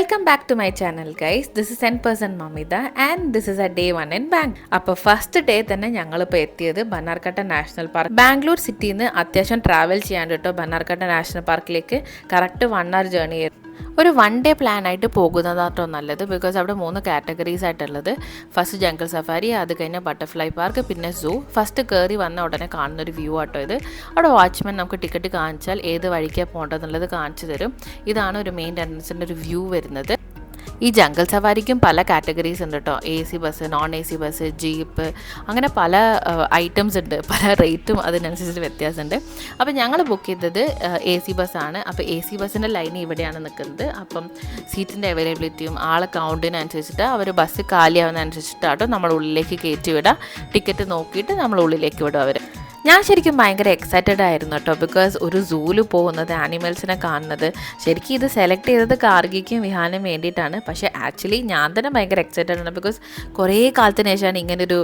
Welcome back to my channel guys. This is 10% Mamita and this is a day 1 in Bank. അപ്പോൾ first day തന്നെ ഞങ്ങളിപ്പോൾ എത്തിയത് Bannerghatta national park. Bangalore സിറ്റിയിൽ നിന്ന് അത്യാവശ്യം ട്രാവൽ ചെയ്യാണ്ട് കേട്ടോ ബന്നാർഘട്ട നാഷണൽ പാർക്കിലേക്ക് കറക്റ്റ് 1 hour ജേർണി ആയിരുന്നു. ഒരു 1 day പ്ലാൻ ആയിട്ട് പോകുന്നതാട്ടോ നല്ലത്. ബിക്കോസ് അവിടെ 3 കാറ്റഗറീസ് ആയിട്ടുള്ളത്. ഫസ്റ്റ് ജംഗിൾ സഫാരി, അത് കഴിഞ്ഞ് ബട്ടർഫ്ലൈ പാർക്ക്, പിന്നെ സൂ. ഫസ്റ്റ് കയറി വന്ന ഉടനെ കാണുന്നൊരു വ്യൂ ആട്ടോ ഇത്. അവിടെ വാച്ച്മാൻ നമുക്ക് ടിക്കറ്റ് കാണിച്ചാൽ ഏത് വഴിക്കാണ് പോകേണ്ടതെന്നുള്ളത് കാണിച്ചു തരും. ഇതാണ് ഒരു മെയിൻ എൻട്രൻസിൻ്റെ ഒരു വ്യൂ വരുന്നത്. ഈ ജംഗിൾ സഫാരിക്കും പല കാറ്റഗറീസ് ഉണ്ട് കേട്ടോ. AC bus, non AC bus, jeep, അങ്ങനെ പല ഐറ്റംസ് ഉണ്ട്. പല റേറ്റും അതിനനുസരിച്ച് വ്യത്യാസമുണ്ട്. അപ്പോൾ ഞങ്ങൾ ബുക്ക് ചെയ്തത് AC ബസ്സാണ്. അപ്പോൾ AC ബസ്സിൻ്റെ ലൈൻ ഇവിടെയാണ് നിൽക്കുന്നത്. അപ്പം സീറ്റിൻ്റെ അവൈലബിലിറ്റിയും ആളെ കൗണ്ടിനനുസരിച്ചിട്ട് അവർ ബസ് കാലിയാവുന്നതനുസരിച്ചിട്ടാട്ടോ നമ്മൾ ഉള്ളിലേക്ക് കയറ്റി വിടുക. ടിക്കറ്റ് നോക്കിയിട്ട് നമ്മൾ ഉള്ളിലേക്ക് വിടും അവർ. ഞാൻ ശരിക്കും ഭയങ്കര എക്സൈറ്റഡ് ആയിരുന്നു കേട്ടോ. ബിക്കോസ് ഒരു സൂവിൽ പോകുന്നത്, ആനിമൽസിനെ കാണുന്നത്, ശരിക്കും ഇത് സെലക്ട് ചെയ്തത് കാർഗിക്കും വിഹാനും വേണ്ടിയിട്ടാണ്. പക്ഷേ ആക്ച്വലി ഞാൻ തന്നെ ഭയങ്കര എക്സൈറ്റഡ് ആണ്. ബിക്കോസ് കുറേ കാലത്തിന് ശേഷമാണ് ഇങ്ങനൊരു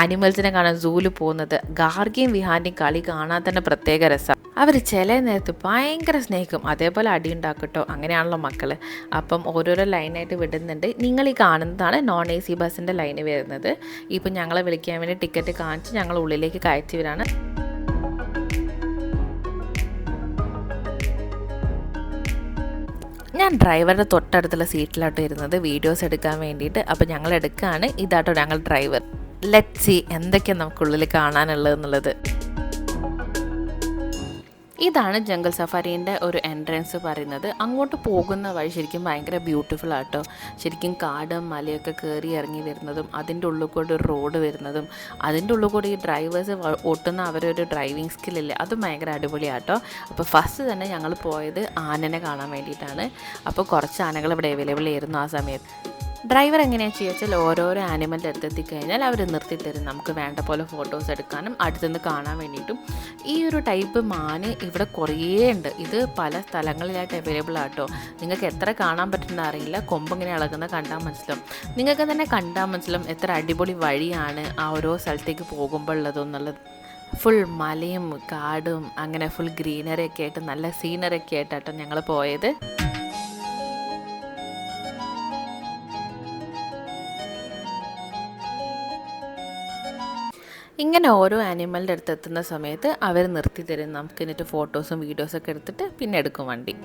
ആനിമൽസിനെ കാണാൻ സൂവിൽ പോകുന്നത്. ഗാർഗിയും വിഹാൻ്റെയും കളി കാണാൻ തന്നെ പ്രത്യേക രസമാണ്. അവർ ചില നേരത്ത് ഭയങ്കര സ്നേഹിക്കും, അതേപോലെ അടിയുണ്ടാക്കും കേട്ടോ. അങ്ങനെയാണല്ലോ മക്കൾ. അപ്പം ഓരോരോ ലൈനായിട്ട് വിടുന്നുണ്ട്. നിങ്ങൾ ഈ കാണുന്നതാണ് നോൺ AC ബസ്സിൻ്റെ ലൈന് വരുന്നത്. ഇപ്പം ഞങ്ങളെ വിളിക്കാൻ വേണ്ടി ടിക്കറ്റ് കാണിച്ച് ഞങ്ങൾ ഉള്ളിലേക്ക് കയറ്റിയവരാണ്. ഞാൻ ഡ്രൈവറുടെ തൊട്ടടുത്തുള്ള സീറ്റിലാട്ടോ ഇരുന്നത് വീഡിയോസ് എടുക്കാൻ വേണ്ടിയിട്ട്. അപ്പോൾ ഞങ്ങൾ എടുക്കുകയാണ്. ഇതാട്ടോ ഞങ്ങൾ ഡ്രൈവർ. ലെറ്റ്സ് സീ എന്തൊക്കെയാണ് നമുക്കുള്ളിൽ കാണാനുള്ളതെന്നുള്ളത്. ഇതാണ് ജംഗിൾ സഫാരീൻ്റെ ഒരു എൻട്രൻസ് പറയുന്നത്. അങ്ങോട്ട് പോകുന്ന വഴി ശരിക്കും ഭയങ്കര ബ്യൂട്ടിഫുൾ ആട്ടോ. ശരിക്കും കാടും മലയൊക്കെ കയറി ഇറങ്ങി വരുന്നതും അതിൻ്റെ ഉള്ളിൽ കൂടെ ഒരു റോഡ് വരുന്നതും അതിൻ്റെ ഉള്ളിൽ കൂടെ ഈ ഡ്രൈവേഴ്സ് ഓട്ടുന്ന അവരൊരു ഡ്രൈവിംഗ് സ്കില്ലില്ലേ, അതും ഭയങ്കര അടിപൊളിയാട്ടോ. അപ്പോൾ ഫസ്റ്റ് തന്നെ ഞങ്ങൾ പോയത് ആനനെ കാണാൻ വേണ്ടിയിട്ടാണ്. അപ്പോൾ കുറച്ച് ആനകൾ ഇവിടെ അവൈലബിൾ ആയിരുന്നു ആ സമയത്ത്. ഡ്രൈവർ എങ്ങനെയാണെന്ന് ചോദിച്ചാൽ ഓരോരോ ആനിമലിൻ്റെ അടുത്തെത്തിക്കഴിഞ്ഞാൽ അവർ നിർത്തിത്തരും നമുക്ക് വേണ്ട പോലെ ഫോട്ടോസ് എടുക്കാനും അടുത്തുനിന്ന് കാണാൻ വേണ്ടിയിട്ടും. ഈ ഒരു ടൈപ്പ് മാന് ഇവിടെ കുറേ ഉണ്ട്. ഇത് പല സ്ഥലങ്ങളിലായിട്ട് അവൈലബിൾ ആട്ടോ. നിങ്ങൾക്ക് എത്ര കാണാൻ പറ്റുന്ന അറിയില്ല. കൊമ്പിങ്ങനെ ഇളകുന്ന കണ്ടാൽ മനസ്സിലാവും. നിങ്ങൾക്ക് തന്നെ കണ്ടാൽ മനസ്സിലാവും എത്ര അടിപൊളി വഴിയാണ് ആ ഓരോ സ്ഥലത്തേക്ക് പോകുമ്പോൾ ഉള്ളതെന്നുള്ളത്. ഫുൾ മലയും കാടും അങ്ങനെ ഫുൾ ഗ്രീനറി ഒക്കെ ആയിട്ട് നല്ല സീനറി ഒക്കെ ആയിട്ടാട്ടോ ഞങ്ങൾ പോയത്. ഇങ്ങനെ ഓരോ ആനിമലിൻ്റെ അടുത്ത് എത്തുന്ന സമയത്ത് അവർ നിർത്തി തരും നമുക്ക്. എന്നിട്ട് ഫോട്ടോസും വീഡിയോസൊക്കെ എടുത്തിട്ട് പിന്നെ എടുക്കും വണ്ടി.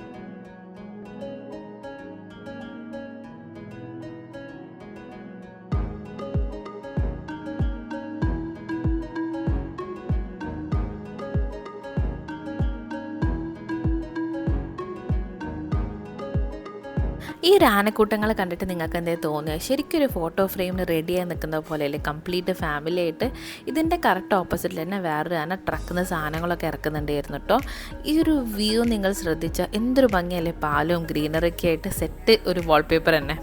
ഈ ആനക്കൂട്ടങ്ങൾ കണ്ടിട്ട് നിങ്ങൾക്ക് എന്തേ തോന്നുക? ശരിക്കും ഒരു ഫോട്ടോ ഫ്രെയിമിന് റെഡിയായി നിൽക്കുന്ന പോലെയല്ലേ കംപ്ലീറ്റ് ഫാമിലി ആയിട്ട്. ഇതിൻ്റെ കറക്റ്റ് ഓപ്പോസിറ്റിൽ തന്നെ വേറൊരു ആന ട്രക്കിന്ന് സാധനങ്ങളൊക്കെ ഇറക്കുന്നുണ്ടായിരുന്നു കേട്ടോ. ഈ ഒരു വ്യൂ നിങ്ങൾ ശ്രദ്ധിച്ചാൽ എന്തൊരു ഭംഗിയല്ലേ, പാലും ഗ്രീനറിയൊക്കെ ആയിട്ട് സെറ്റ് ഒരു വാൾപേപ്പർ തന്നെ.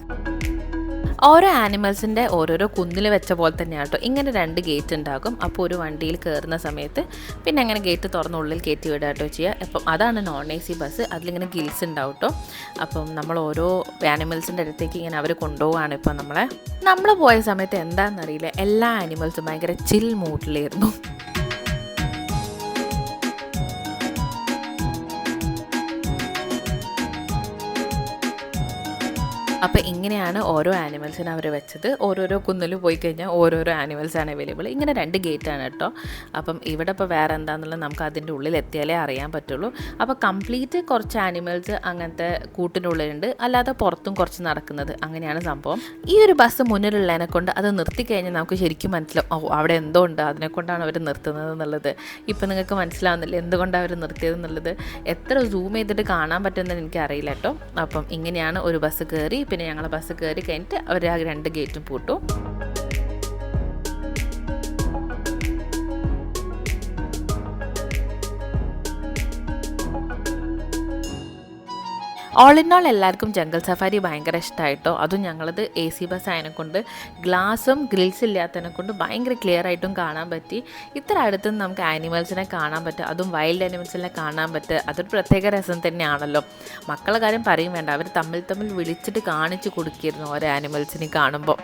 ഓരോ ആനിമൽസിൻ്റെ ഓരോരോ കുന്നിൽ വെച്ച പോലെ തന്നെയാണ് കേട്ടോ. ഇങ്ങനെ 2 ഗേറ്റ് ഉണ്ടാകും. അപ്പോൾ ഒരു വണ്ടിയിൽ കയറുന്ന സമയത്ത് പിന്നെ അങ്ങനെ ഗേറ്റ് തുറന്ന് ഉള്ളിൽ കയറ്റി വിടുക കേട്ടോ ചെയ്യുക. അപ്പം അതാണ് നോൺ AC ബസ്. അതിലിങ്ങനെ ഗിൽസ് ഉണ്ടാവും കേട്ടോ. അപ്പം നമ്മൾ ഓരോ ആനിമൽസിൻ്റെ അടുത്തേക്ക് ഇങ്ങനെ അവർ കൊണ്ടുപോവാണ്. ഇപ്പം നമ്മൾ പോയ സമയത്ത് എന്താണെന്നറിയില്ല, എല്ലാ ആനിമൽസും ഭയങ്കര ചിൽ മൂഡിലായിരുന്നു. അപ്പോൾ ഇങ്ങനെയാണ് ഓരോ ആനിമൽസിന് അവർ വെച്ചത്. ഓരോരോ കുന്നിൽ പോയി കഴിഞ്ഞാൽ ഓരോരോ ആനിമൽസാണ് അവൈലബിൾ. ഇങ്ങനെ 2 ഗേറ്റാണ് കേട്ടോ. അപ്പം ഇവിടെ ഇപ്പോൾ വേറെ എന്താണെന്നുള്ളത് നമുക്ക് അതിൻ്റെ ഉള്ളിൽ എത്തിയാലേ അറിയാൻ പറ്റുള്ളൂ. അപ്പോൾ കംപ്ലീറ്റ് കുറച്ച് ആനിമൽസ് അങ്ങനത്തെ കൂട്ടിൻ്റെ ഉള്ളിലുണ്ട്, അല്ലാതെ പുറത്തും കുറച്ച് നടക്കുന്നത്. അങ്ങനെയാണ് സംഭവം. ഈ ഒരു ബസ് മുന്നിലുള്ളതിനെ കൊണ്ട് അത് നിർത്തിക്കഴിഞ്ഞാൽ നമുക്ക് ശരിക്കും മനസ്സിലാവും, ഓ അവിടെ എന്തോ ഉണ്ട്, അതിനെക്കൊണ്ടാണ് അവർ നിർത്തുന്നത് എന്നുള്ളത്. ഇപ്പം നിങ്ങൾക്ക് മനസ്സിലാവുന്നില്ല എന്തുകൊണ്ടാണ് അവർ നിർത്തിയതെന്നുള്ളത്. എത്ര സൂം ചെയ്തിട്ട് കാണാൻ പറ്റുമെന്ന് എനിക്കറിയില്ല കേട്ടോ. അപ്പം ഇങ്ങനെയാണ് ഒരു ബസ് കയറി. പിന്നെ ഞങ്ങൾ ബസ് കയറി കഴിഞ്ഞിട്ട് അവർ ആ 2 ഗേറ്റും പൂട്ടും. ഓൾ ഇൻ ഓൾ എല്ലാവർക്കും ജംഗിൾ സഫാരി ഭയങ്കര ഇഷ്ടമായിട്ടോ. അതും ഞങ്ങളത് AC ബസ് ആയതിനെക്കൊണ്ട് ഗ്ലാസും ഗ്രിൽസ് ഇല്ലാത്തതിനെ കൊണ്ട് ഭയങ്കര ക്ലിയർ ആയിട്ടും കാണാൻ പറ്റി. ഇത്ര അടുത്തുനിന്ന് നമുക്ക് ആനിമൽസിനെ കാണാൻ പറ്റുക, അതും വൈൽഡ് ആനിമൽസിനെ കാണാൻ പറ്റുക, അതൊരു പ്രത്യേക രസം തന്നെയാണല്ലോ. മക്കളുടെ കാര്യം പറയും വേണ്ട, അവർ തമ്മിൽ വിളിച്ചിട്ട് കാണിച്ച് കൊടുക്കിയിരുന്നു ഓരോ ആനിമൽസിനെ കാണുമ്പോൾ.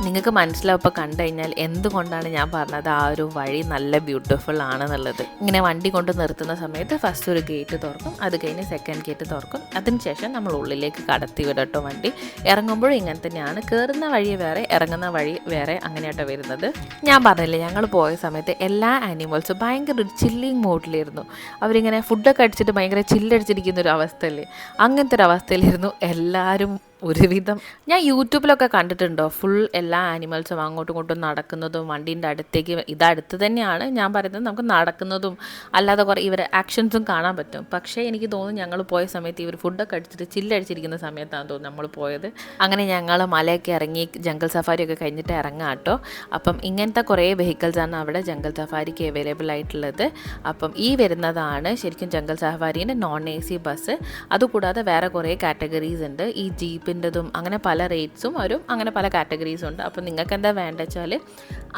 നിങ്ങൾക്ക് മനസ്സിലാവും ഇപ്പോൾ കണ്ടു കഴിഞ്ഞാൽ എന്തുകൊണ്ടാണ് ഞാൻ പറഞ്ഞത് ആ ഒരു വഴി നല്ല ബ്യൂട്ടിഫുൾ ആണെന്നുള്ളത്. ഇങ്ങനെ വണ്ടി കൊണ്ട് നിർത്തുന്ന സമയത്ത് ഫസ്റ്റ് ഒരു ഗേറ്റ് തുറക്കും, അത് കഴിഞ്ഞ് സെക്കൻഡ് ഗേറ്റ് തുറക്കും, അതിനുശേഷം നമ്മൾ ഉള്ളിലേക്ക് കടത്തി വിടട്ടോ വണ്ടി. ഇറങ്ങുമ്പോഴും ഇങ്ങനെ തന്നെയാണ്, കയറുന്ന വഴി വേറെ ഇറങ്ങുന്ന വഴി വേറെ അങ്ങനെയാട്ടോ വരുന്നത്. ഞാൻ പറഞ്ഞില്ലേ ഞങ്ങൾ പോയ സമയത്ത് എല്ലാ ആനിമൽസും ഭയങ്കര ഒരു ചില്ലിങ് മൂഡിലായിരുന്നു. അവരിങ്ങനെ ഫുഡൊക്കെ അടിച്ചിട്ട് ഭയങ്കര ചില്ലടിച്ചിരിക്കുന്ന ഒരു അവസ്ഥയല്ലേ, അങ്ങനത്തെ ഒരു അവസ്ഥയിലായിരുന്നു എല്ലാവരും. ഒരുവിധം ഞാൻ യൂട്യൂബിലൊക്കെ കണ്ടിട്ടുണ്ടോ ഫുൾ എല്ലാ ആനിമൽസും അങ്ങോട്ടും ഇങ്ങോട്ടും നടക്കുന്നതും വണ്ടീൻ്റെ അടുത്തേക്ക്, ഇതടുത്ത് തന്നെയാണ് ഞാൻ പറയുന്നത്, നമുക്ക് നടക്കുന്നതും അല്ലാതെ കുറേ ഇവരെ ആക്ഷൻസും കാണാൻ പറ്റും. പക്ഷേ എനിക്ക് തോന്നുന്നു ഞങ്ങൾ പോയ സമയത്ത് ഇവർ ഫുഡൊക്കെ അടിച്ചിട്ട് ചില്ലടിച്ചിരിക്കുന്ന സമയത്താണ് തോന്നുന്നു നമ്മൾ പോയത്. അങ്ങനെ ഞങ്ങൾ മലയൊക്കെ ഇറങ്ങി ജംഗിൾ സഫാരിയൊക്കെ കഴിഞ്ഞിട്ട് ഇറങ്ങാം കേട്ടോ. അപ്പം ഇങ്ങനത്തെ കുറേ വെഹിക്കിൾസാണ് അവിടെ ജംഗിൾ സഫാരിക്ക് അവൈലബിൾ ആയിട്ടുള്ളത്. അപ്പം ഈ വരുന്നതാണ് ശരിക്കും ജംഗിൾ സഫാരീൻ്റെ നോൺ AC ബസ്. അതുകൂടാതെ വേറെ കുറേ കാറ്റഗറീസ് ഉണ്ട്, ഈ ജീപ്പിൻ്റെതും അങ്ങനെ പല റേറ്റ്സും വരും, അങ്ങനെ പല കാറ്റഗറീസും ഉണ്ട്. അപ്പം നിങ്ങൾക്ക് എന്താ വേണ്ടത് വെച്ചാൽ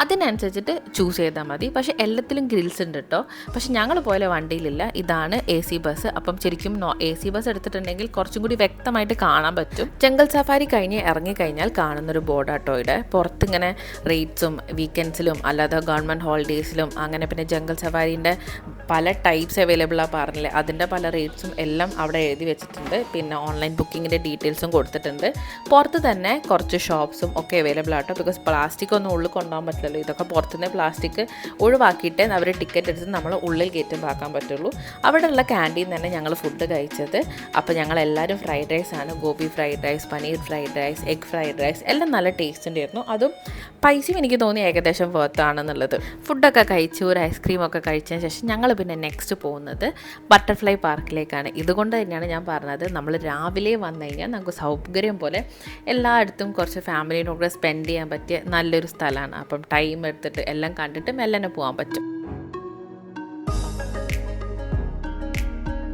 അതിനനുസരിച്ചിട്ട് ചൂസ് ചെയ്താൽ മതി. പക്ഷേ എല്ലാത്തിലും ഗ്രിൽസ് ഉണ്ട് കേട്ടോ. പക്ഷെ ഞങ്ങൾ പോലെ വണ്ടിയിലില്ല, ഇതാണ് AC ബസ്. അപ്പം ശരിക്കും AC ബസ് എടുത്തിട്ടുണ്ടെങ്കിൽ കുറച്ചും കൂടി വ്യക്തമായിട്ട് കാണാൻ പറ്റും. ജംഗിൾ സഫാരി കഴിഞ്ഞ് ഇറങ്ങിക്കഴിഞ്ഞാൽ കാണുന്നൊരു ബോർഡാട്ടോ ഇവിടെ. പുറത്തിങ്ങനെ റേറ്റ്സും വീക്കെൻഡ്സിലും അല്ലാതെ ഗവൺമെൻറ് ഹോളിഡേയ്സിലും അങ്ങനെ പിന്നെ ജംഗിൾ സഫാരീൻ്റെ പല ടൈപ്സ് അവൈലബിളാണ് പറഞ്ഞില്ലേ, അതിൻ്റെ പല റേറ്റ്സും എല്ലാം അവിടെ എഴുതി വെച്ചിട്ടുണ്ട്. പിന്നെ ഓൺലൈൻ ബുക്കിങ്ങിൻ്റെ ഡീറ്റെയിൽസും കൊടുത്തിട്ടുണ്ട്. പുറത്ത് തന്നെ കുറച്ച് ഷോപ്സും ഒക്കെ അവൈലബിൾ ആട്ടോ. ബിക്കോസ് പ്ലാസ്റ്റിക് ഒന്നും ഉള്ളിൽ കൊണ്ടുപോകാൻ പറ്റില്ലല്ലോ, ഇതൊക്കെ പുറത്തുനിന്ന് പ്ലാസ്റ്റിക് ഒഴിവാക്കിയിട്ട് അവർ ടിക്കറ്റ് എടുത്ത് നമ്മൾ ഉള്ളിൽ കയറ്റുമ്പോൾ പറ്റുള്ളൂ. അവിടെയുള്ള ക്യാൻറ്റീൻ തന്നെ ഞങ്ങൾ ഫുഡ് കഴിച്ചത്. അപ്പോൾ ഞങ്ങളെല്ലാവരും ഫ്രൈഡ് റൈസാണ്, gobi fried rice, paneer fried rice, egg fried rice എല്ലാം നല്ല ടേസ്റ്റ് ഉണ്ടായിരുന്നു. അതും പൈസയും എനിക്ക് തോന്നി ഏകദേശം വർത്താണെന്നുള്ളത്. ഫുഡൊക്കെ കഴിച്ചു, ഒരു ഐസ്ക്രീമൊക്കെ കഴിച്ചതിന് ശേഷം ഞങ്ങൾ പിന്നെ നെക്സ്റ്റ് പോകുന്നത് ബട്ടർഫ്ലൈ പാർക്കിലേക്കാണ്. ഇതുകൊണ്ട് തന്നെയാണ് ഞാൻ പറഞ്ഞത് നമ്മൾ രാവിലെ വന്നു കഴിഞ്ഞാൽ നമുക്ക് സൗകര്യം പോലെ എല്ലായിടത്തും കുറച്ച് ഫാമിലിനോട് സ്പെൻഡ് ചെയ്യാൻ പറ്റിയ നല്ലൊരു സ്ഥലമാണ്. അപ്പം ടൈം എടുത്തിട്ട് എല്ലാം കണ്ടിട്ട് മെല്ലനെ പോകാൻ പറ്റും.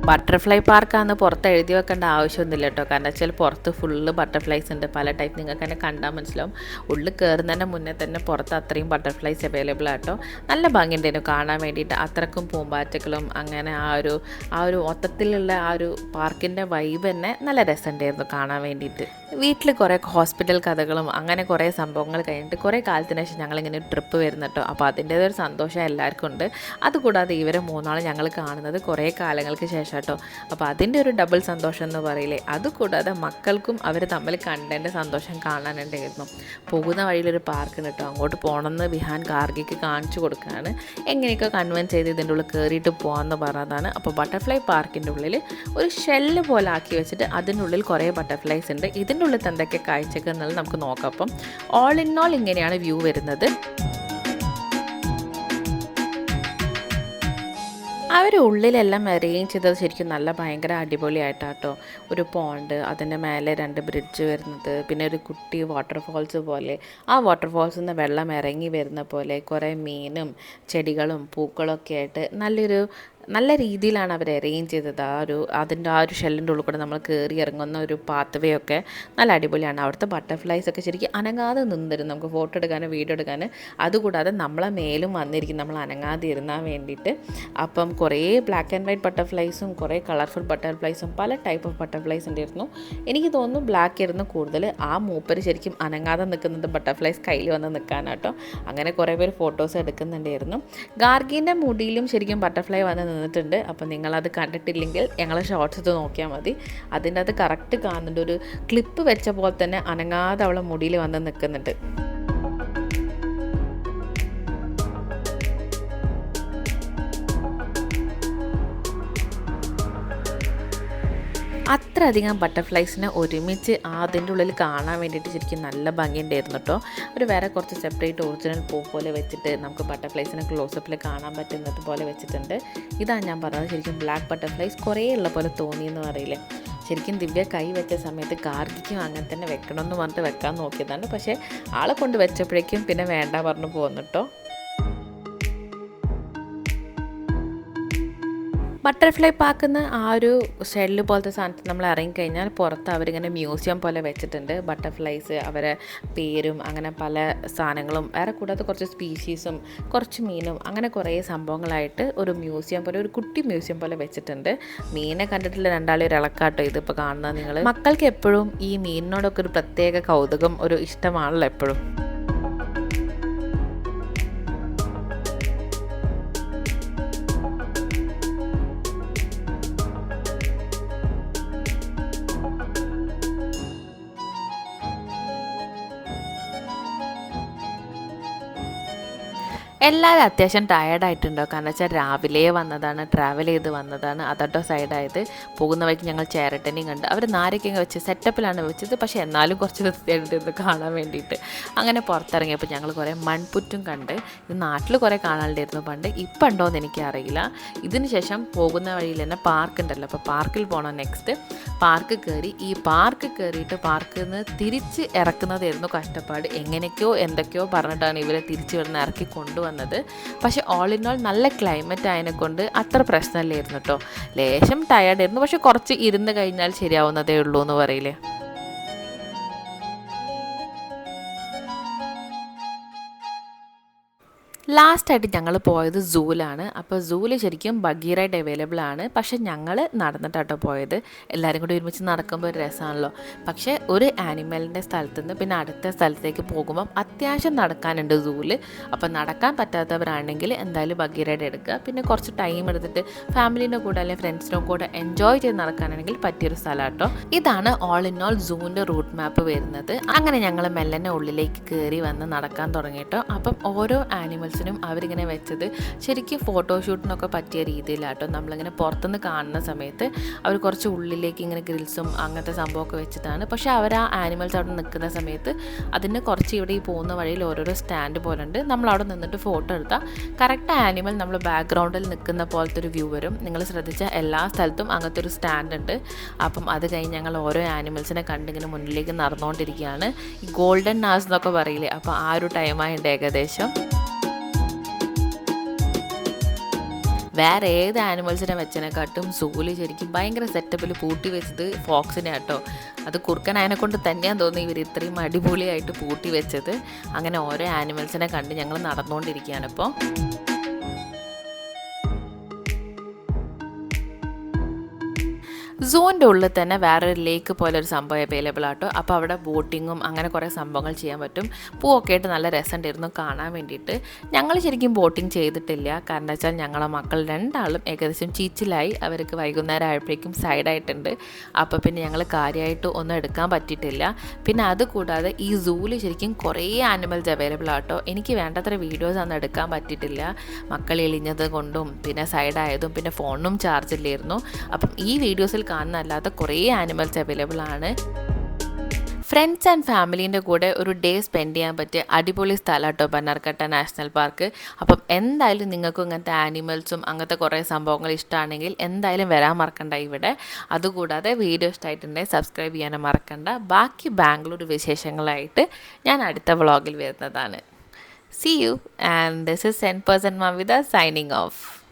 ബട്ടർഫ്ലൈ പാർക്കാന്ന് പുറത്ത് എഴുതി വെക്കേണ്ട ആവശ്യമൊന്നുമില്ല കേട്ടോ. കാരണം വെച്ചാൽ പുറത്ത് ഫുള്ള് ബട്ടർഫ്ലൈസ് ഉണ്ട്, പല ടൈപ്പ്. നിങ്ങൾക്ക് തന്നെ കണ്ടാൽ മനസ്സിലാവും. ഉള്ളിൽ കയറുന്നതിൻ്റെ മുന്നേ തന്നെ പുറത്ത് അത്രയും ബട്ടർഫ്ലൈസ് അവൈലബിൾ ആട്ടോ. നല്ല ഭംഗിയുണ്ടായിരുന്നു കാണാൻ വേണ്ടിയിട്ട്. അത്രക്കും പൂമ്പാറ്റകളും അങ്ങനെ ആ ഒരു മൊത്തത്തിലുള്ള ആ ഒരു പാർക്കിൻ്റെ വൈബ് തന്നെ നല്ല രസമുണ്ടായിരുന്നു കാണാൻ വേണ്ടിയിട്ട്. വീട്ടിൽ കുറേ ഹോസ്പിറ്റൽ കഥകളും അങ്ങനെ കുറേ സംഭവങ്ങൾ കഴിഞ്ഞിട്ട് കുറേ കാലത്തിന് ശേഷം ഞങ്ങളിങ്ങനെ ഒരു ട്രിപ്പ് വരുന്നു കേട്ടോ. അപ്പോൾ അതിൻ്റേതൊരു സന്തോഷം എല്ലാവർക്കും ഉണ്ട്. അതുകൂടാതെ ഇവരെ മൂന്നാളും ഞങ്ങൾ കാണുന്നത് കുറേ കാലങ്ങൾക്ക് ശേഷം കേട്ടോ. അപ്പോൾ അതിൻ്റെ ഒരു ഡബിൾ സന്തോഷം എന്ന് പറയില്ലേ. അതുകൂടാതെ മക്കൾക്കും അവർ തമ്മിൽ കണ്ടതിൻ്റെ സന്തോഷം കാണാനുണ്ടായിരുന്നു. പോകുന്ന വഴിയിലൊരു പാർക്കുണ്ട് കേട്ടോ, അങ്ങോട്ട് പോകണമെന്ന് വിഹാൻ ഗാർഗിക്ക് കാണിച്ചു കൊടുക്കുകയാണ്. എങ്ങനെയൊക്കെ കൺവിൻസ് ചെയ്ത് ഇതിൻ്റെ ഉള്ളിൽ കയറിയിട്ട് പോകാമെന്ന് പറഞ്ഞതാണ്. അപ്പോൾ ബട്ടർഫ്ലൈ പാർക്കിൻ്റെ ഉള്ളിൽ ഒരു ഷെല്ല് പോലെ ആക്കി വെച്ചിട്ട് അതിനുള്ളിൽ കുറേ ബട്ടർഫ്ലൈസ് ഉണ്ട്. ഇതിൻ്റെ ഉള്ളിൽ എന്തൊക്കെ കാഴ്ചകൾ എന്നുള്ളത് നമുക്ക് നോക്കാം. അപ്പം ഓൾ ഇൻ ഓൾ ഇങ്ങനെയാണ് വ്യൂ വരുന്നത്. അവർ ഉള്ളിലെല്ലാം അറേഞ്ച് ചെയ്തത് ശരിക്കും നല്ല ഭയങ്കര അടിപൊളിയായിട്ടാട്ടോ. ഒരു പോണ്ട്, അതിൻ്റെ മേലെ 2 ബ്രിഡ്ജ് വരുന്നത്, പിന്നെ ഒരു കുട്ടി വാട്ടർഫോൾസ് പോലെ, ആ വാട്ടർഫോൾസിൽ നിന്ന് വെള്ളം ഇറങ്ങി വരുന്ന പോലെ കുറേ മീനും ചെടികളും പൂക്കളൊക്കെ ആയിട്ട് നല്ല രീതിയിലാണ് അവർ അറേഞ്ച് ചെയ്തത്. അതിൻ്റെ ആ ഒരു ഷെല്ലിൻ്റെ ഉള്ളിൽ കൂടെ നമ്മൾ കയറി ഇറങ്ങുന്ന ഒരു പാത്ത് വേ ഒക്കെ നല്ല അടിപൊളിയാണ്. അവിടുത്തെ ബട്ടർഫ്ലൈസ് ഒക്കെ ശരിക്കും അനങ്ങാതെ നിന്നിരുന്നു നമുക്ക് ഫോട്ടോ എടുക്കാനും വീഡിയോ എടുക്കാനും. അതുകൂടാതെ നമ്മളെ മേലും വന്നിരിക്കും നമ്മൾ അനങ്ങാതെ ഇരുന്നാൻ വേണ്ടിയിട്ട്. അപ്പം കുറേ ബ്ലാക്ക് ആൻഡ് വൈറ്റ് ബട്ടർഫ്ലൈസും കുറേ കളർഫുൾ ബട്ടർഫ്ലൈസും പല ടൈപ്പ് ഓഫ് ബട്ടർഫ്ലൈസ് ഉണ്ടായിരുന്നു. എനിക്ക് തോന്നുന്നു ബ്ലാക്ക് ആയിരുന്നു കൂടുതൽ. ആ മൂപ്പര് ശരിക്കും അനങ്ങാതെ നിൽക്കുന്നത് ബട്ടർഫ്ലൈസ് കയ്യിൽ വന്ന് നിൽക്കാനാട്ടോ. അങ്ങനെ കുറേ പേര് ഫോട്ടോസ് എടുക്കുന്നുണ്ടായിരുന്നു. ഗാർഗീൻ്റെ മുടിയിലും ശരിക്കും ബട്ടർഫ്ലൈ വന്ന് നിന്നിട്ടുണ്ട്. അപ്പം നിങ്ങളത് കണ്ടിട്ടില്ലെങ്കിൽ ഞങ്ങളെ ഷോർട്സ് ഇത് നോക്കിയാൽ മതി. അതിൻ്റെ അത് കറക്റ്റ് കാണുന്നുണ്ട്, ഒരു ക്ലിപ്പ് വെച്ച പോലെ തന്നെ അനങ്ങാതെ അവളെ മുടിയിൽ വന്ന് നിൽക്കുന്നുണ്ട്. അത്രയധികം ബട്ടർഫ്ലൈസിനെ ഒരുമിച്ച് അതിൻ്റെ ഉള്ളിൽ കാണാൻ വേണ്ടിയിട്ട് ശരിക്കും നല്ല ഭംഗിയുണ്ടായിരുന്നു കേട്ടോ. ഒരു വേറെ കുറച്ച് സെപ്പറേറ്റ് ഒറിജിനൽ പൂ പോലെ വെച്ചിട്ട് നമുക്ക് ബട്ടർഫ്ലൈസിനെ ക്ലോസപ്പിൽ കാണാൻ പറ്റുന്നത് പോലെ വെച്ചിട്ടുണ്ട്. ഇതാണ് ഞാൻ പറഞ്ഞത്, ശരിക്കും ബ്ലാക്ക് ബട്ടർഫ്ലൈസ് കുറേ ഉള്ള പോലെ തോന്നിയെന്ന് പറയില്ലേ. ശരിക്കും ദിവ്യ കൈ വെച്ച സമയത്ത് ഗാർഗിക്കും അങ്ങനെ തന്നെ വെക്കണമെന്ന് പറഞ്ഞിട്ട് വെക്കാൻ നോക്കിയതാണ്. പക്ഷേ ആളെ കൊണ്ട് വെച്ചപ്പോഴേക്കും പിന്നെ വേണ്ട പറഞ്ഞു പോന്നു കേട്ടോ. ബട്ടർഫ്ലൈ പാർക്കുന്ന ആ ഒരു ഷെല്ല് പോലത്തെ സാധനത്തിൽ നമ്മൾ ഇറങ്ങിക്കഴിഞ്ഞാൽ പുറത്ത് അവരിങ്ങനെ മ്യൂസിയം പോലെ വെച്ചിട്ടുണ്ട്. ബട്ടർഫ്ലൈസ്, അവരെ പേരും അങ്ങനെ പല സാധനങ്ങളും, വേറെ കൂടാതെ കുറച്ച് സ്പീഷീസും കുറച്ച് മീനും അങ്ങനെ കുറേ സംഭവങ്ങളായിട്ട് ഒരു മ്യൂസിയം പോലെ, ഒരു കുട്ടി മ്യൂസിയം പോലെ വെച്ചിട്ടുണ്ട്. മീനെ കണ്ടിട്ടുള്ള രണ്ടാളും ഒരു ഇളക്കാട്ടോ ഇതിപ്പോൾ കാണുന്നത് നിങ്ങൾ. മക്കൾക്ക് എപ്പോഴും ഈ മീനിനോടൊക്കെ ഒരു പ്രത്യേക കൗതുകം, ഒരു ഇഷ്ടമാണല്ലോ എപ്പോഴും. എല്ലാവരും അത്യാവശ്യം ടയേർഡായിട്ടുണ്ടോ, കാരണം വെച്ചാൽ രാവിലെ വന്നതാണ്, ട്രാവൽ ചെയ്ത് വന്നതാണ്. അതട്ടോ സൈഡായത്. പോകുന്ന വഴിക്ക് ഞങ്ങൾ ചേരട്ടനെയും കണ്ട്. അവർ നാരൊക്കെ വെച്ച് സെറ്റപ്പിലാണ് വെച്ചത്, പക്ഷേ എന്നാലും കുറച്ച് വൃത്തിയായിട്ടിരുന്ന് കാണാൻ വേണ്ടിയിട്ട്. അങ്ങനെ പുറത്തിറങ്ങിയപ്പോൾ ഞങ്ങൾ കുറേ മൺപുറ്റും കണ്ട്. ഇത് നാട്ടിൽ കുറേ കാണാനുണ്ടായിരുന്നു പണ്ട്, ഇപ്പം ഉണ്ടോയെന്ന് എനിക്കറിയില്ല. ഇതിന് ശേഷം പോകുന്ന വഴിയിൽ തന്നെ പാർക്ക് ഉണ്ടല്ലോ, അപ്പോൾ പാർക്കിൽ പോകണം. നെക്സ്റ്റ് പാർക്ക് കയറി. ഈ പാർക്ക് കയറിയിട്ട് പാർക്കിൽ നിന്ന് തിരിച്ച് ഇറക്കുന്നതായിരുന്നു കഷ്ടപ്പാട്. എങ്ങനെയൊക്കെയോ എന്തൊക്കെയോ പറഞ്ഞിട്ടാണ് ഇവരെ തിരിച്ച് ഇവിടുന്ന് ഇറക്കി കൊണ്ടുവന്നത്. പക്ഷെ ഓൾ ഇൻ ഓൾ നല്ല ക്ലൈമറ്റ് ആയതിനെക്കൊണ്ട് അത്ര പ്രശ്നമില്ലായിരുന്നു കേട്ടോ. ലേശം ടയേർഡായിരുന്നു, പക്ഷെ കുറച്ച് ഇരുന്ന് കഴിഞ്ഞാൽ ശരിയാവുന്നതേ ഉള്ളൂ എന്ന് പറയില്ലേ. ലാസ്റ്റായിട്ട് ഞങ്ങൾ പോയത് സൂവിലാണ്. അപ്പോൾ സൂവിൽ ശരിക്കും ബഗ്ഗി റൈഡ് അവൈലബിൾ ആണ്, പക്ഷേ ഞങ്ങൾ നടന്നിട്ടാട്ടോ പോയത്. എല്ലാവരും കൂടി ഒരുമിച്ച് നടക്കുമ്പോൾ ഒരു രസമാണല്ലോ. പക്ഷേ ഒരു ആനിമലിൻ്റെ സ്ഥലത്ത് നിന്ന് പിന്നെ അടുത്ത സ്ഥലത്തേക്ക് പോകുമ്പം അത്യാവശ്യം നടക്കാനുണ്ട് സൂവിൽ. അപ്പോൾ നടക്കാൻ പറ്റാത്തവരാണെങ്കിൽ എന്തായാലും ബഗ്ഗി റൈഡ് എടുക്കുക. പിന്നെ കുറച്ച് ടൈം എടുത്തിട്ട് ഫാമിലീൻ്റെ കൂടെ അല്ലെങ്കിൽ ഫ്രണ്ട്സിൻ്റെ കൂടെ എൻജോയ് ചെയ്ത് നടക്കാനാണെങ്കിൽ പറ്റിയൊരു സ്ഥലം കേട്ടോ. ഇതാണ് ഓൾ ഇൻ ഓൾ സൂവിൻ്റെ റൂട്ട് മാപ്പ് വരുന്നത്. അങ്ങനെ ഞങ്ങൾ മെല്ലനെ ഉള്ളിലേക്ക് കയറി വന്ന് നടക്കാൻ തുടങ്ങിയിട്ടോ. അപ്പം ഓരോ ആനിമൽസിനും അവരിങ്ങനെ വെച്ചത് ശരിക്കും ഫോട്ടോഷൂട്ടിനൊക്കെ പറ്റിയ രീതിയിലാട്ടോ. നമ്മളിങ്ങനെ പുറത്തുനിന്ന് കാണുന്ന സമയത്ത് അവർ കുറച്ച് ഉള്ളിലേക്ക് ഇങ്ങനെ ഗ്രിൽസും അങ്ങനത്തെ സംഭവമൊക്കെ വെച്ചിട്ടാണ്. പക്ഷേ അവർ ആ ആനിമൽസ് അവിടെ നിൽക്കുന്ന സമയത്ത് അതിന് കുറച്ച് ഇവിടെ ഈ പോകുന്ന വഴിയിൽ ഓരോരോ സ്റ്റാൻഡ് പോലെ ഉണ്ട്. നമ്മളവിടെ നിന്നിട്ട് ഫോട്ടോ എടുത്താൽ കറക്റ്റ് ആനിമൽ നമ്മൾ ബാക്ക്ഗ്രൗണ്ടിൽ നിൽക്കുന്ന പോലത്തെ ഒരു വ്യൂ വരും. നിങ്ങൾ ശ്രദ്ധിച്ചാൽ എല്ലാ സ്ഥലത്തും അങ്ങനത്തെ ഒരു സ്റ്റാൻഡ് ഉണ്ട്. അപ്പം അത് കഴിഞ്ഞ് ഞങ്ങൾ ഓരോ ആനിമൽസിനെ കണ്ടിങ്ങനെ മുന്നിലേക്ക് നടന്നുകൊണ്ടിരിക്കുകയാണ്. ഈ ഗോൾഡൻ നാസ് എന്നൊക്കെ പറയില്ലേ, അപ്പോൾ ആ ഒരു ടൈമായുണ്ട് ഏകദേശം. വേറെ ഏത് ആനിമൽസിനെ വെച്ചതിനെക്കാട്ടും സൂല് ശരിക്കും ഭയങ്കര സെറ്റപ്പിൽ പൂട്ടി വെച്ചത് ഫോക്സിനെ കേട്ടോ. അത് കുറുക്കനായതിനെ കൊണ്ട് തന്നെയാണ് തോന്നുന്നു ഇവർ ഇത്രയും അടിപൊളിയായിട്ട് പൂട്ടി വെച്ചത്. അങ്ങനെ ഓരോ ആനിമൽസിനെ കണ്ട് ഞങ്ങൾ നടന്നുകൊണ്ടിരിക്കുകയാണ് ഇപ്പോൾ. സൂവിൻ്റെ ഉള്ളിൽ തന്നെ വേറൊരു ലേക്ക് പോലെ ഒരു സംഭവം അവൈലബിൾ ആട്ടോ. അപ്പോൾ അവിടെ ബോട്ടിങ്ങും അങ്ങനെ കുറേ സംഭവങ്ങൾ ചെയ്യാൻ പറ്റും. പൂവൊക്കെ ആയിട്ട് നല്ല രസമുണ്ടായിരുന്നു കാണാൻ വേണ്ടിയിട്ട്. ഞങ്ങൾ ശരിക്കും ബോട്ടിങ് ചെയ്തിട്ടില്ല, കാരണം വെച്ചാൽ ഞങ്ങളെ മക്കൾ രണ്ടാളും ഏകദേശം ചീച്ചിലായി. അവർക്ക് വൈകുന്നേരം ആയപ്പോഴേക്കും സൈഡായിട്ടുണ്ട്. അപ്പോൾ പിന്നെ ഞങ്ങൾ കാര്യമായിട്ട് ഒന്നും എടുക്കാൻ പറ്റിയിട്ടില്ല. പിന്നെ അതുകൂടാതെ ഈ സൂവിൽ ശരിക്കും കുറേ ആനിമൽസ് അവൈലബിൾ ആട്ടോ. എനിക്ക് വേണ്ടത്ര വീഡിയോസ് ഒന്നും എടുക്കാൻ പറ്റിയിട്ടില്ല, മക്കൾ എളിഞ്ഞത് കൊണ്ടും പിന്നെ സൈഡായതും പിന്നെ ഫോണിനും ചാർജ് ഇല്ലായിരുന്നു. അപ്പം ഈ വീഡിയോസിൽ കാണുന്ന അല്ലാത്ത കുറേ ആനിമൽസ് അവൈലബിൾ ആണ്. ഫ്രണ്ട്സ് ആൻഡ് ഫാമിലീൻ്റെ കൂടെ ഒരു ഡേ സ്പെൻഡ് ചെയ്യാൻ പറ്റിയ അടിപൊളി സ്ഥലം കേട്ടോ ബന്നാർഘട്ട നാഷണൽ പാർക്ക്. അപ്പം എന്തായാലും നിങ്ങൾക്കും ഇങ്ങനത്തെ ആനിമൽസും അങ്ങനത്തെ കുറേ സംഭവങ്ങൾ ഇഷ്ടമാണെങ്കിൽ എന്തായാലും വരാൻ മറക്കണ്ട ഇവിടെ. അതുകൂടാതെ വീഡിയോ ഇഷ്ടമായിട്ടുണ്ടെങ്കിൽ സബ്സ്ക്രൈബ് ചെയ്യാനും മറക്കണ്ട. ബാക്കി ബാംഗ്ലൂർ വിശേഷങ്ങളായിട്ട് ഞാൻ അടുത്ത വ്ളോഗിൽ വരുന്നതാണ്. See you, and this is 10% Mavida signing off.